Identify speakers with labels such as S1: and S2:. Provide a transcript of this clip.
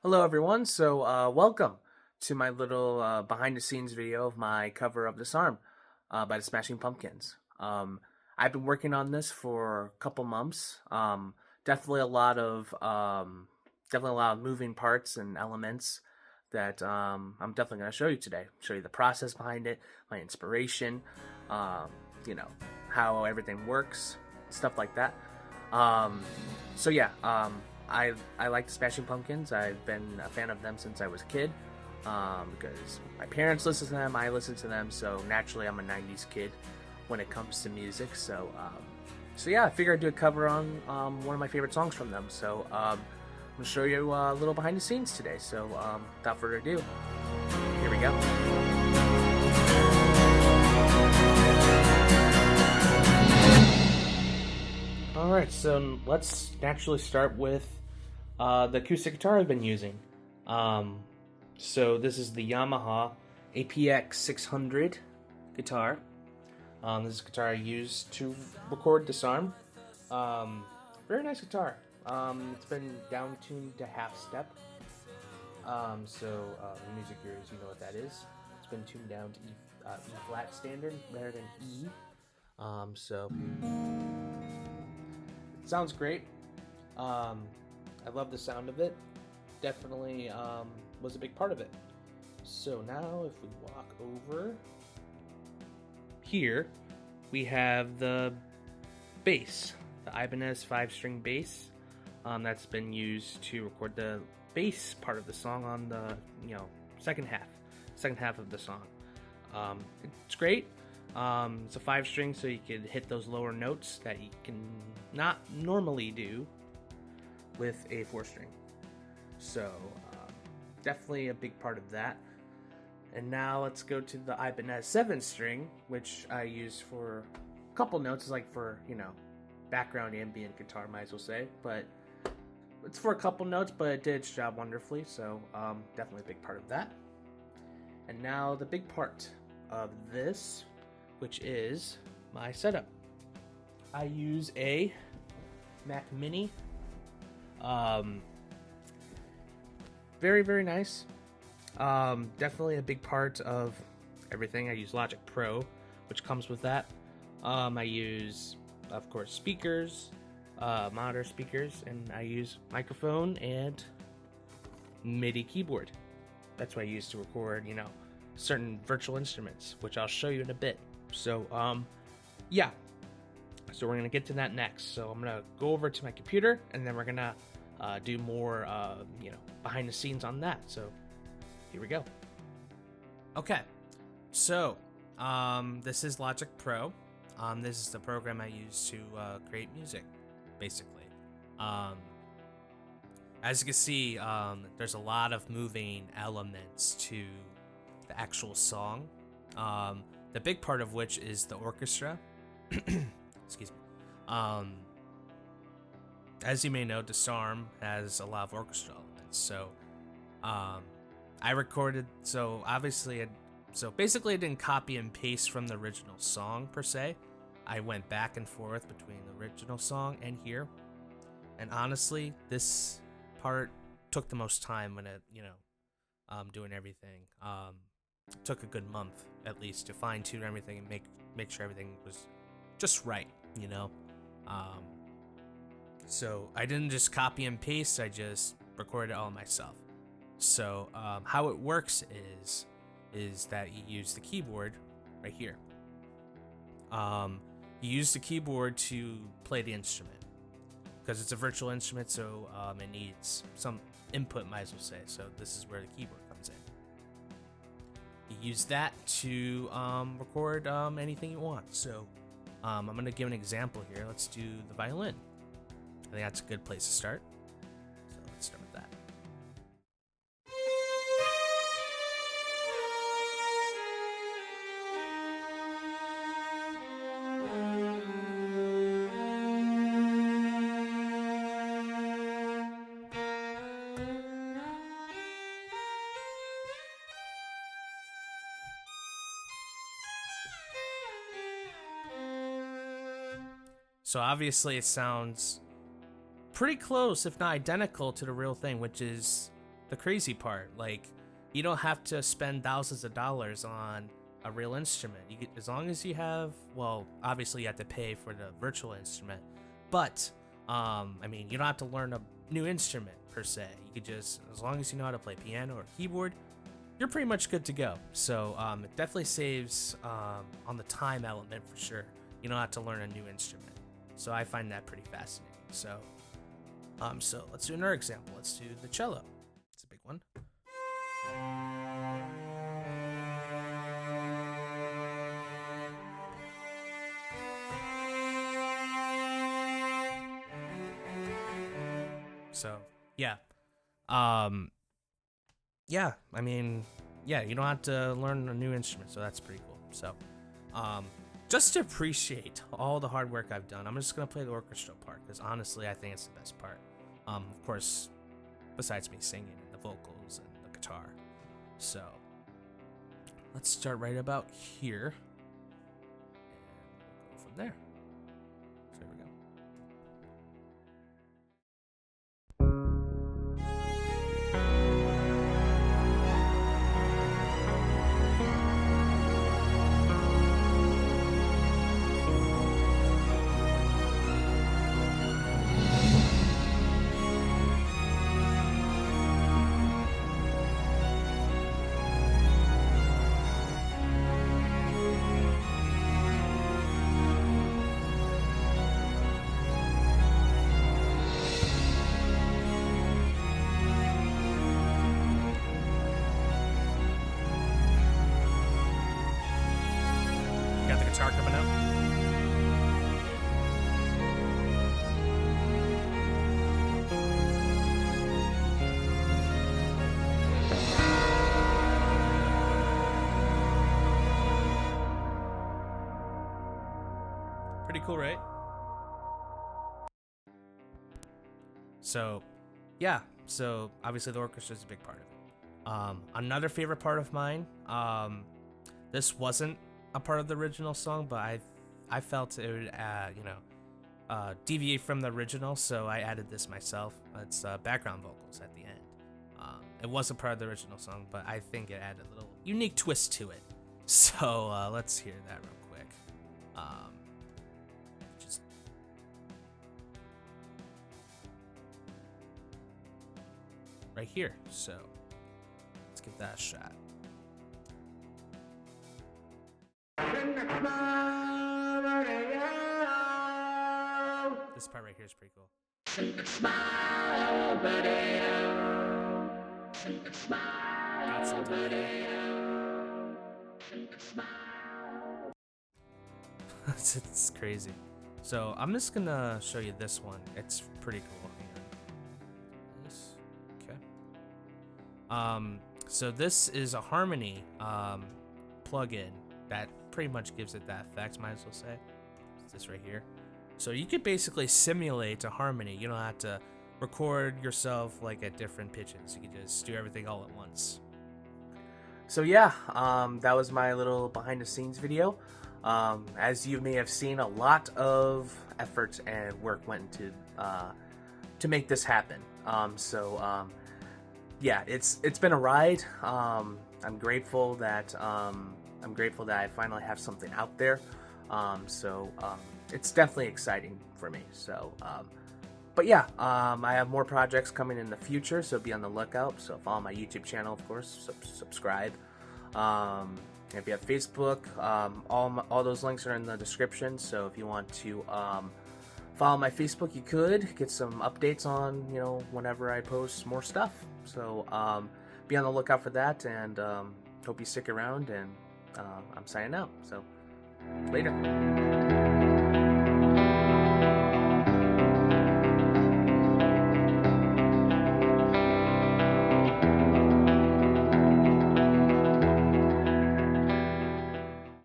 S1: Hello, everyone. Welcome to my little behind the scenes video of my cover of Disarm by the Smashing Pumpkins. I've been working on this for a couple months. Definitely a lot of moving parts and elements that I'm definitely going to show you today. Show you the process behind it, my inspiration, um, you know, how everything works, stuff like that. Um, so yeah, I like the Smashing Pumpkins. I've been a fan of them since I was a kid. Because my parents listen to them, I listen to them, so naturally I'm a '90s kid when it comes to music. So yeah, I figured I'd do a cover on one of my favorite songs from them. I'm gonna show you a little behind the scenes today. Without further ado, here we go. All right, so let's naturally start with the acoustic guitar I've been using. Um, this is the Yamaha APX 600 guitar. This is a guitar I use to record Disarm. Very nice guitar. It's been down tuned to half step. Music viewers, you know what that is. It's been tuned down to E flat standard rather than E. So it sounds great. I love the sound of it. Definitely was a big part of it. So now if we walk over here, we have the bass, the Ibanez 5-string bass that's been used to record the bass part of the song on the second half of the song. It's great. It's a 5-string, so you could hit those lower notes that you can not normally do with a 4-string. So definitely a big part of that. And now let's go to the Ibanez 7-string, which I use for a couple notes, like for background ambient guitar, might as well say. But it's for a couple notes, but it did its job wonderfully. So definitely a big part of that. And now the big part of this, which is my setup. I use a Mac Mini. Very, very nice. Definitely a big part of everything. I use Logic Pro, which comes with that. I use, of course, speakers, monitor speakers, and I use microphone and MIDI keyboard. That's what I use to record, certain virtual instruments, which I'll show you in a bit. So we're gonna get to that next. So I'm gonna go over to my computer, and then we're gonna do more, behind the scenes on that. So here we go. Okay, so this is Logic Pro. This is the program I use to create music, basically. As you can see, there's a lot of moving elements to the actual song. The big part of which is the orchestra. Excuse me. As you may know, Disarm has a lot of orchestral elements. So I recorded. So basically, I didn't copy and paste from the original song per se. I went back and forth between the original song and here. And honestly, this part took the most time when doing everything. It took a good month at least to fine tune everything and make sure everything was just right, So I didn't just copy and paste, I just recorded it all myself. So how it works is that you use the keyboard right here. You use the keyboard to play the instrument because it's a virtual instrument, so it needs some input, might as well say. So this is where the keyboard comes in. You use that to record anything you want. So I'm going to give an example here. Let's do the violin. I think that's a good place to start. So let's start with that. So obviously it sounds pretty close, if not identical, to the real thing, which is the crazy part. Like, you don't have to spend thousands of dollars on a real instrument. You as long as you have, well, obviously you have to pay for the virtual instrument, but I mean, you don't have to learn a new instrument per se. You could just, as long as you know how to play piano or keyboard, you're pretty much good to go. So it definitely saves on the time element for sure. You don't have to learn a new instrument. So I find that pretty fascinating. So let's do another example. Let's do the cello. It's a big one. So yeah, yeah. I mean, yeah. You don't have to learn a new instrument, so that's pretty cool. So, just to appreciate all the hard work I've done, I'm just gonna play the orchestral part because honestly, I think it's the best part. Of course, besides me singing and the vocals and the guitar. So, let's start right about here, and we'll go from there. So here we go. Got the guitar coming up. Pretty cool, right? So, yeah. So obviously the orchestra is a big part of it. Another favorite part of mine. This wasn't a part of the original song, but I felt it would deviate from the original, so I added this myself. It's background vocals at the end. It wasn't part of the original song, but I think it added a little unique twist to it. So let's hear that real quick. Just right here. So let's give that a shot. This part right here is pretty cool. Got some delay. It's crazy. So I'm just gonna show you this one. It's pretty cool. This, okay. So this is a harmony plugin that pretty much gives it that effect. Might as well say it's this right here. So you could basically simulate a harmony. You don't have to record yourself like at different pitches. You can just do everything all at once. So yeah, that was my little behind the scenes video. As you may have seen, a lot of effort and work went into to make this happen. Yeah, it's been a ride. I'm grateful that I finally have something out there. It's definitely exciting for me. So, but yeah, I have more projects coming in the future, so be on the lookout. So follow my YouTube channel, of course, subscribe. If you have Facebook, all those links are in the description. So if you want to follow my Facebook, you could get some updates on, whenever I post more stuff. So be on the lookout for that, and hope you stick around, and I'm signing out. So later.